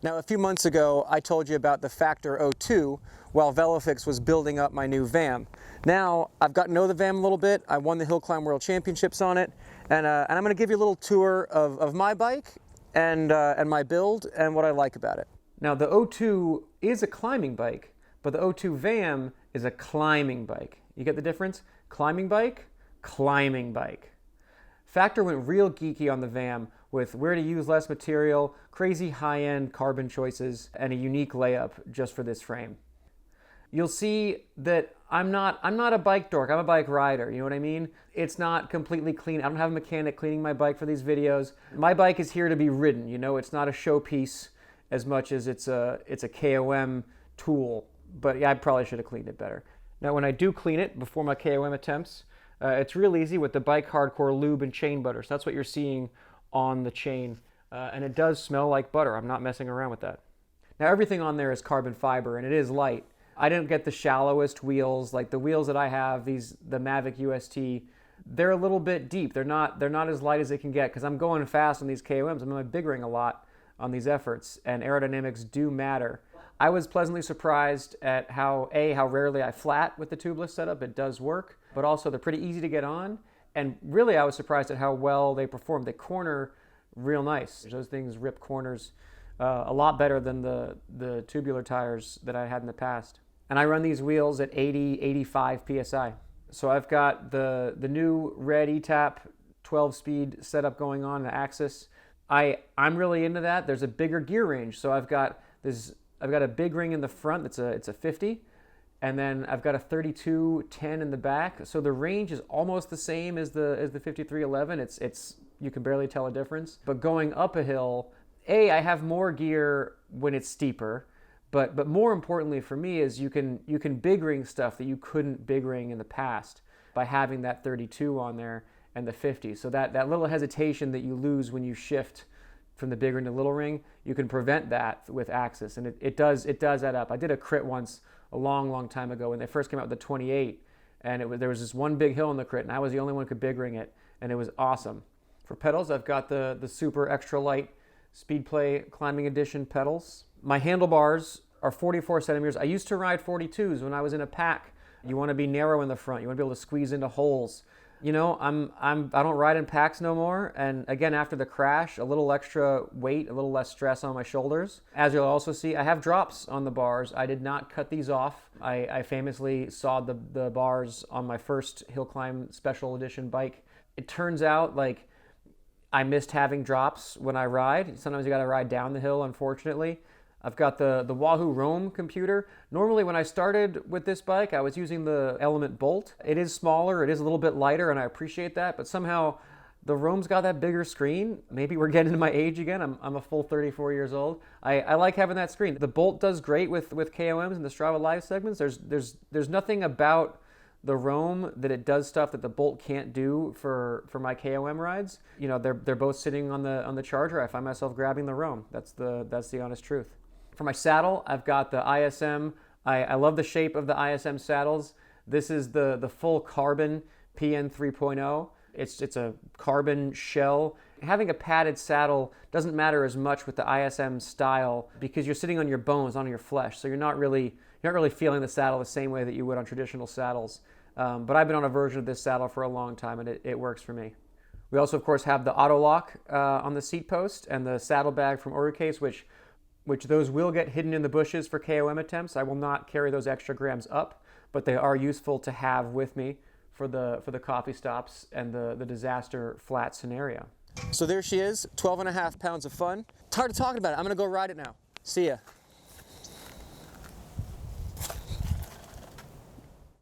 Now, a few months ago, I told you about the Factor O2 while Velofix was building up my new VAM. Now, I've gotten to know the VAM a little bit. I won the Hill Climb World Championships on it, and I'm going to give you a little tour of my bike and my build and what I like about it. Now, the O2 is a climbing bike, but the O2 VAM is a climbing bike. You get the difference? Climbing bike, climbing bike. Factor went real geeky on the VAM with where to use less material, crazy high-end carbon choices, and a unique layup just for this frame. You'll see that I'm not a bike dork, I'm a bike rider, you know what I mean? It's not completely clean. I don't have a mechanic cleaning my bike for these videos. My bike is here to be ridden, you know? It's not a showpiece as much as it's a KOM tool. But yeah, I probably should have cleaned it better. Now, when I do clean it before my KOM attempts, it's real easy with the Bike Hardcore lube and chain butter. So that's what you're seeing on the chain. And it does smell like butter. I'm not messing around with that. Now, everything on there is carbon fiber, and it is light. I didn't get the shallowest wheels. Like the wheels that I have, the Mavic UST, they're a little bit deep. They're not as light as they can get because I'm going fast on these KOMs. I'm in my big ring a lot on these efforts, and aerodynamics do matter. I was pleasantly surprised at how rarely I flat with the tubeless setup. It does work, but also they're pretty easy to get on. And really, I was surprised at how well they perform. They corner real nice. Those things rip corners a lot better than the tubular tires that I had in the past. And I run these wheels at 80, 85 PSI. So I've got the new red ETAP 12-speed setup going on, the Axis. I'm really into that. There's a bigger gear range. So I've got a big ring in the front it's a 50, and then I've got a 3210 in the back. So the range is almost the same as the 5311. It's you can barely tell a difference. But going up a hill, I have more gear when it's steeper, but more importantly for me is you can big ring stuff that you couldn't big ring in the past by having that 32 on there and the 50. So that little hesitation that you lose when you shift from the big ring to little ring, you can prevent that with Axis, and it does add up. I did a crit once a long time ago when they first came out with the 28, and there was this one big hill in the crit, and I was the only one who could big ring it, and it was awesome. For pedals, I've got the super extra light Speedplay Climbing Edition pedals. My handlebars are 44 centimeters. I used to ride 42s when I was in a pack. You want to be narrow in the front. You want to be able to squeeze into holes. You know, I don't ride in packs no more, and again, after the crash, a little extra weight, a little less stress on my shoulders. As you'll also see, I have drops on the bars. I did not cut these off. I famously sawed the bars on my first Hill Climb Special Edition bike. It turns out, like, I missed having drops when I ride. Sometimes you gotta ride down the hill, unfortunately. I've got the Wahoo Roam computer. Normally when I started with this bike, I was using the Element Bolt. It is smaller, it is a little bit lighter, and I appreciate that, but somehow the Roam's got that bigger screen. Maybe we're getting into my age again. I'm a full 34 years old. I like having that screen. The Bolt does great with KOMs and the Strava Live segments. There's nothing about the Roam that it does stuff that the Bolt can't do for my KOM rides. You know, they're both sitting on the charger. I find myself grabbing the Roam. That's the honest truth. For my saddle, I've got the ISM. I love the shape of the ISM saddles. This is the full carbon PN 3.0. It's a carbon shell. Having a padded saddle doesn't matter as much with the ISM style because you're sitting on your bones, on your flesh, so you're not really feeling the saddle the same way that you would on traditional saddles. But I've been on a version of this saddle for a long time, and it works for me. We also, of course, have the auto lock on the seat post and the saddlebag from Orcase, which those will get hidden in the bushes for KOM attempts. I will not carry those extra grams up, but they are useful to have with me for the coffee stops and the disaster flat scenario. So there she is, 12.5 pounds of fun. Tired of talking about it. I'm gonna go ride it now. See ya.